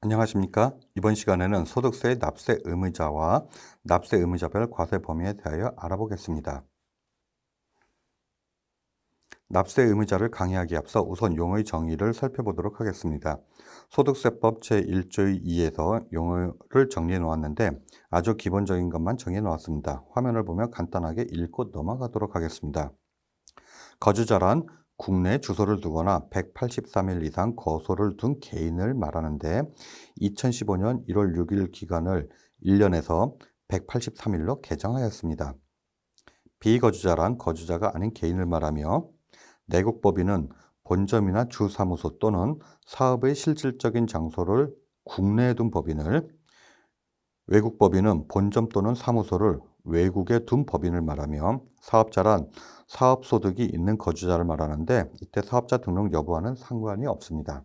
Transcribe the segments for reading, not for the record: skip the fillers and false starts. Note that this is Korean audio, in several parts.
안녕하십니까? 이번 시간에는 소득세의 납세 의무자와 납세 의무자별 과세 범위에 대하여 알아보겠습니다. 납세 의무자를 강의하기에 앞서 우선 용어의 정의를 살펴보도록 하겠습니다. 소득세법 제1조 2에서 용어를 정리해 놓았는데 아주 기본적인 것만 정해 놓았습니다. 화면을 보면 간단하게 읽고 넘어가도록 하겠습니다. 거주자란 국내 주소를 두거나 183일 이상 거소를 둔 개인을 말하는데 2015년 1월 6일 기간을 1년에서 183일로 개정하였습니다. 비거주자란 거주자가 아닌 개인을 말하며 내국법인은 본점이나 주사무소 또는 사업의 실질적인 장소를 국내에 둔 법인을, 외국법인은 본점 또는 사무소를 외국에 둔 법인을 말하며 사업자란 사업소득이 있는 거주자를 말하는데 이때 사업자 등록 여부와는 상관이 없습니다.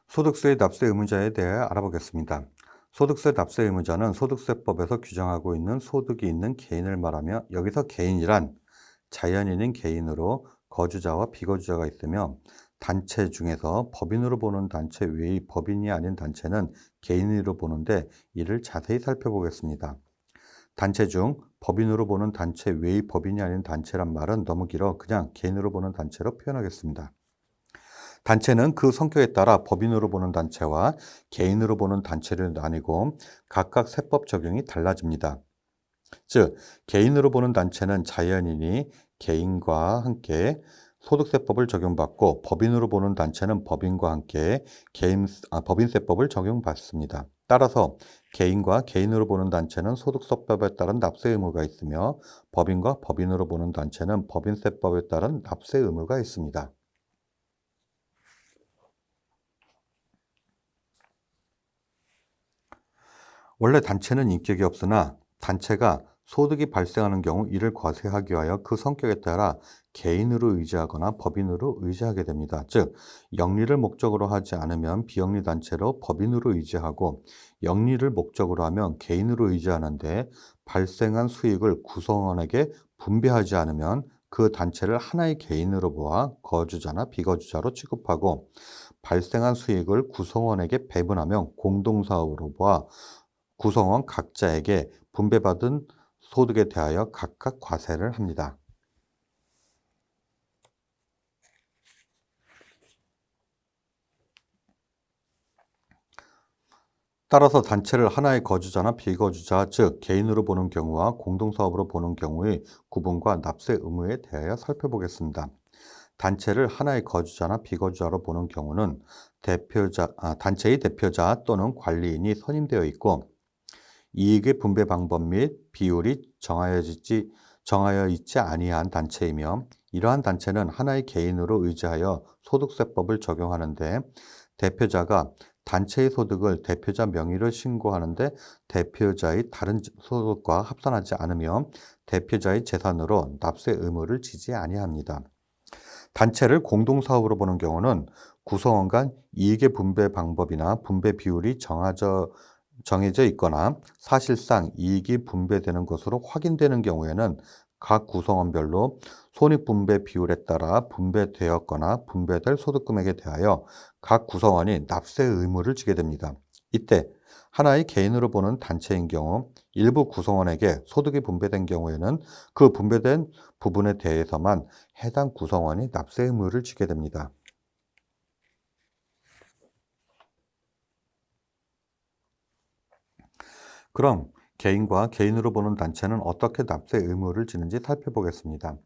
소득세 납세 의무자에 대해 알아보겠습니다. 소득세 납세 의무자는 소득세법에서 규정하고 있는 소득이 있는 개인을 말하며 여기서 개인이란 자연인인 개인으로 거주자와 비거주자가 있으며 단체 중에서 법인으로 보는 단체 외의 법인이 아닌 단체는 개인으로 보는데 이를 자세히 살펴보겠습니다. 단체 중 법인으로 보는 단체 외의 법인이 아닌 단체란 말은 너무 길어 그냥 개인으로 보는 단체로 표현하겠습니다. 단체는 그 성격에 따라 법인으로 보는 단체와 개인으로 보는 단체를 나뉘고 각각 세법 적용이 달라집니다. 즉, 개인으로 보는 단체는 자연인이 개인과 함께 소득세법을 적용받고 법인으로 보는 단체는 법인과 함께 법인세법을 적용받습니다. 따라서 개인과 개인으로 보는 단체는 소득세법에 따른 납세 의무가 있으며 법인과 법인으로 보는 단체는 법인세법에 따른 납세 의무가 있습니다. 원래 단체는 인격이 없으나 단체가 소득이 발생하는 경우 이를 과세하기 위하여 그 성격에 따라 개인으로 의지하거나 법인으로 의지하게 됩니다. 즉, 영리를 목적으로 하지 않으면 비영리 단체로 법인으로 의지하고 영리를 목적으로 하면 개인으로 의지하는데 발생한 수익을 구성원에게 분배하지 않으면 그 단체를 하나의 개인으로 보아 거주자나 비거주자로 취급하고 발생한 수익을 구성원에게 배분하면 공동사업으로 보아 구성원 각자에게 분배받은 소득에 대하여 각각 과세를 합니다. 따라서 단체를 하나의 거주자나 비거주자, 즉 개인으로 보는 경우와 공동사업으로 보는 경우의 구분과 납세 의무에 대하여 살펴보겠습니다. 단체를 하나의 거주자나 비거주자로 보는 경우는 단체의 대표자 또는 관리인이 선임되어 있고 이익의 분배 방법 및 비율이 정하여 있지 아니한 단체이며 이러한 단체는 하나의 개인으로 의지하여 소득세법을 적용하는데 대표자가 단체의 소득을 대표자 명의로 신고하는데 대표자의 다른 소득과 합산하지 않으며 대표자의 재산으로 납세 의무를 지지 아니합니다. 단체를 공동사업으로 보는 경우는 구성원 간 이익의 분배 방법이나 분배 비율이 정해져 있거나 사실상 이익이 분배되는 것으로 확인되는 경우에는 각 구성원별로 손익분배 비율에 따라 분배되었거나 분배될 소득금액에 대하여 각 구성원이 납세 의무를 지게 됩니다. 이때 하나의 개인으로 보는 단체인 경우 일부 구성원에게 소득이 분배된 경우에는 그 분배된 부분에 대해서만 해당 구성원이 납세 의무를 지게 됩니다. 그럼 개인과 개인으로 보는 단체는 어떻게 납세 의무를 지는지 살펴보겠습니다.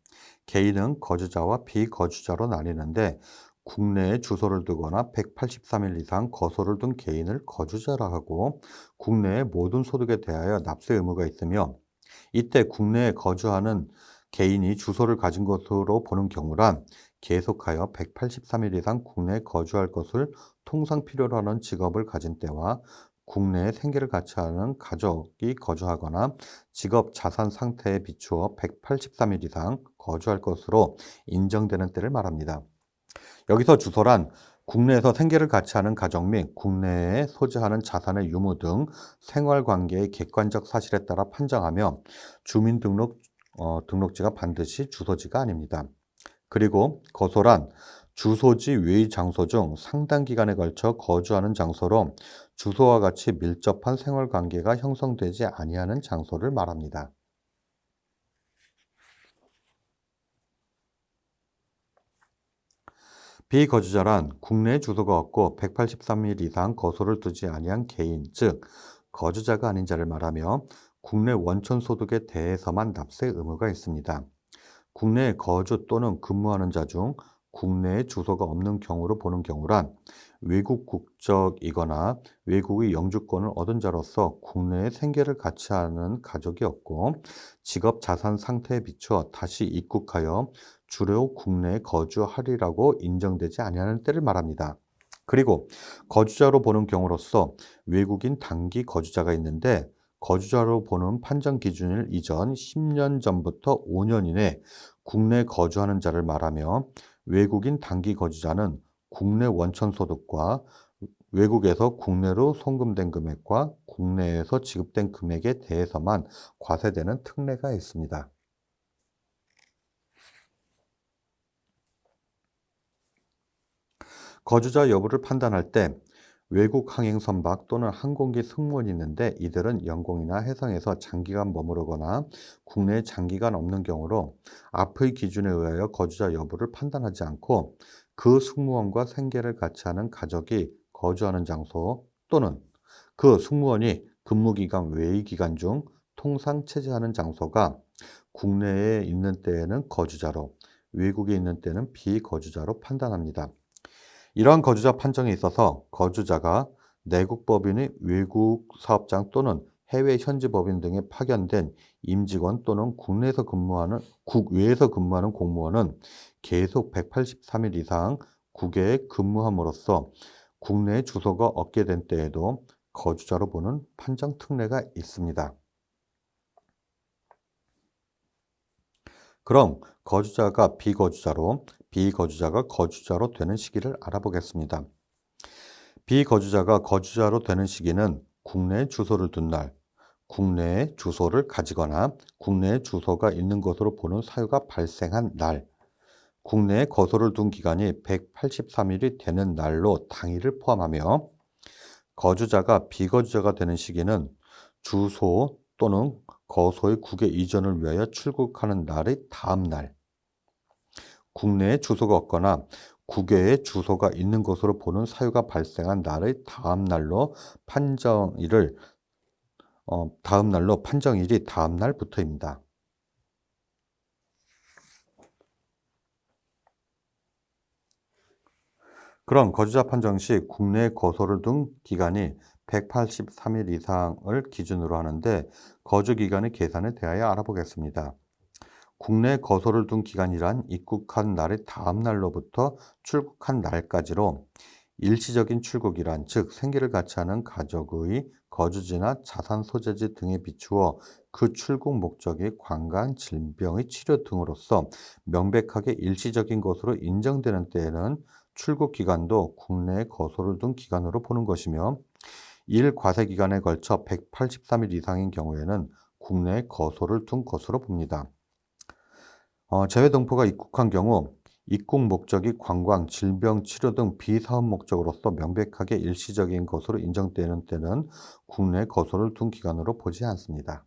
개인은 거주자와 비거주자로 나뉘는데 국내에 주소를 두거나 183일 이상 거소를 둔 개인을 거주자라 하고 국내의 모든 소득에 대하여 납세 의무가 있으며 이때 국내에 거주하는 개인이 주소를 가진 것으로 보는 경우란 계속하여 183일 이상 국내에 거주할 것을 통상 필요로 하는 직업을 가진 때와 국내에 생계를 같이 하는 가족이 거주하거나 직업 자산 상태에 비추어 183일 이상 거주할 것으로 인정되는 때를 말합니다. 여기서 주소란 국내에서 생계를 같이 하는 가족 및 국내에 소지하는 자산의 유무 등 생활관계의 객관적 사실에 따라 판정하며 주민등록 등록지가 반드시 주소지가 아닙니다. 그리고 거소란 주소지 외의 장소 중 상당 기간에 걸쳐 거주하는 장소로 주소와 같이 밀접한 생활 관계가 형성되지 아니하는 장소를 말합니다. 비거주자란 국내에 주소가 없고 183일 이상 거소를 두지 아니한 개인, 즉 거주자가 아닌 자를 말하며 국내 원천 소득에 대해서만 납세 의무가 있습니다. 국내에 거주 또는 근무하는 자 중 국내에 주소가 없는 경우로 보는 경우란 외국 국적이거나 외국의 영주권을 얻은 자로서 국내에 생계를 같이 하는 가족이 없고 직업 자산 상태에 비추어 다시 입국하여 주로 국내에 거주하리라고 인정되지 아니하는 때를 말합니다. 그리고 거주자로 보는 경우로서 외국인 단기 거주자가 있는데 거주자로 보는 판정 기준일 이전 10년 전부터 5년 이내 국내 거주하는 자를 말하며 외국인 단기 거주자는 국내 원천 소득과 외국에서 국내로 송금된 금액과 국내에서 지급된 금액에 대해서만 과세되는 특례가 있습니다. 거주자 여부를 판단할 때 외국 항행 선박 또는 항공기 승무원이 있는데 이들은 영공이나 해상에서 장기간 머무르거나 국내에 장기간 없는 경우로 앞의 기준에 의하여 거주자 여부를 판단하지 않고 그 승무원과 생계를 같이 하는 가족이 거주하는 장소 또는 그 승무원이 근무기간 외의 기간 중 통상 체제하는 장소가 국내에 있는 때에는 거주자로, 외국에 있는 때는 비거주자로 판단합니다. 이러한 거주자 판정에 있어서 거주자가 내국 법인의 외국 사업장 또는 해외 현지 법인 등에 파견된 임직원 또는 국외에서 근무하는 공무원은 계속 183일 이상 국외에 근무함으로써 국내에 주소가 없게 된 때에도 거주자로 보는 판정 특례가 있습니다. 그럼 거주자가 비거주자로, 비거주자가 거주자로 되는 시기를 알아보겠습니다. 비거주자가 거주자로 되는 시기는 국내에 주소를 둔 날, 국내에 주소를 가지거나 국내에 주소가 있는 것으로 보는 사유가 발생한 날, 국내에 거소를 둔 기간이 183일이 되는 날로 당일을 포함하며 거주자가 비거주자가 되는 시기는 주소 또는 거소의 국외 이전을 위하여 출국하는 날의 다음 날, 국내에 주소가 없거나 국외에 주소가 있는 것으로 보는 사유가 발생한 날의 다음 날로 판정일이 다음 날부터입니다. 그럼 거주자 판정 시 국내에 거소를 둔 기간이 183일 이상을 기준으로 하는데 거주 기간의 계산에 대하여 알아보겠습니다. 국내 거소를 둔 기간이란 입국한 날의 다음 날로부터 출국한 날까지로 일시적인 출국이란 즉 생계를 같이 하는 가족의 거주지나 자산 소재지 등에 비추어 그 출국 목적이 관광, 질병의 치료 등으로서 명백하게 일시적인 것으로 인정되는 때에는 출국 기간도 국내에 거소를 둔 기간으로 보는 것이며 일 과세 기간에 걸쳐 183일 이상인 경우에는 국내에 거소를 둔 것으로 봅니다. 재외동포가 입국한 경우 입국 목적이 관광, 질병, 치료 등 비사업 목적으로서 명백하게 일시적인 것으로 인정되는 때는 국내 거소를 둔 기간으로 보지 않습니다.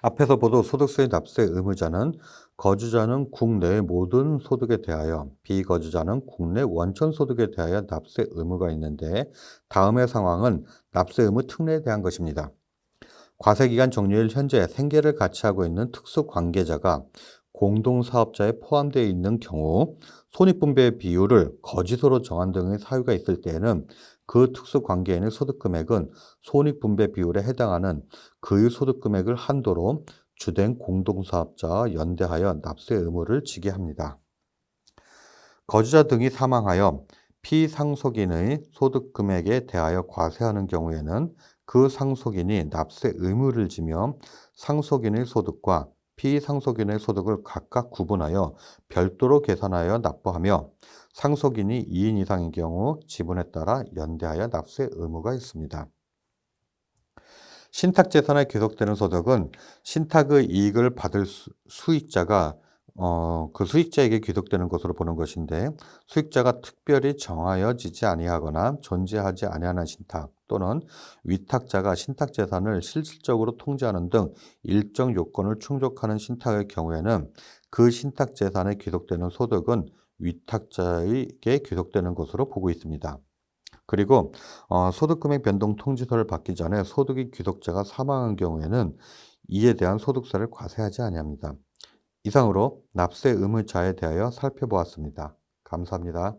앞에서 보도 소득세 납세 의무자는 거주자는 국내의 모든 소득에 대하여 비거주자는 국내 원천 소득에 대하여 납세 의무가 있는데 다음의 상황은 납세 의무 특례에 대한 것입니다. 과세기간 종료일 현재 생계를 같이 하고 있는 특수관계자가 공동사업자에 포함되어 있는 경우 손익분배 비율을 거짓으로 정한 등의 사유가 있을 때에는 그 특수관계인의 소득금액은 손익분배 비율에 해당하는 그의 소득금액을 한도로 주된 공동사업자와 연대하여 납세 의무를 지게 합니다. 거주자 등이 사망하여 피상속인의 소득금액에 대하여 과세하는 경우에는 그 상속인이 납세 의무를 지며 상속인의 소득과 피상속인의 소득을 각각 구분하여 별도로 계산하여 납부하며 상속인이 2인 이상인 경우 지분에 따라 연대하여 납세 의무가 있습니다. 신탁재산에 귀속되는 소득은 신탁의 이익을 받을 수익자가 그 수익자에게 귀속되는 것으로 보는 것인데, 수익자가 특별히 정하여지지 아니하거나 존재하지 아니하는 신탁 또는 위탁자가 신탁재산을 실질적으로 통제하는 등 일정 요건을 충족하는 신탁의 경우에는 그 신탁재산에 귀속되는 소득은 위탁자에게 귀속되는 것으로 보고 있습니다. 그리고 소득금액 변동 통지서를 받기 전에 소득이 귀속자가 사망한 경우에는 이에 대한 소득세를 과세하지 아니합니다. 이상으로 납세 의무자에 대하여 살펴보았습니다. 감사합니다.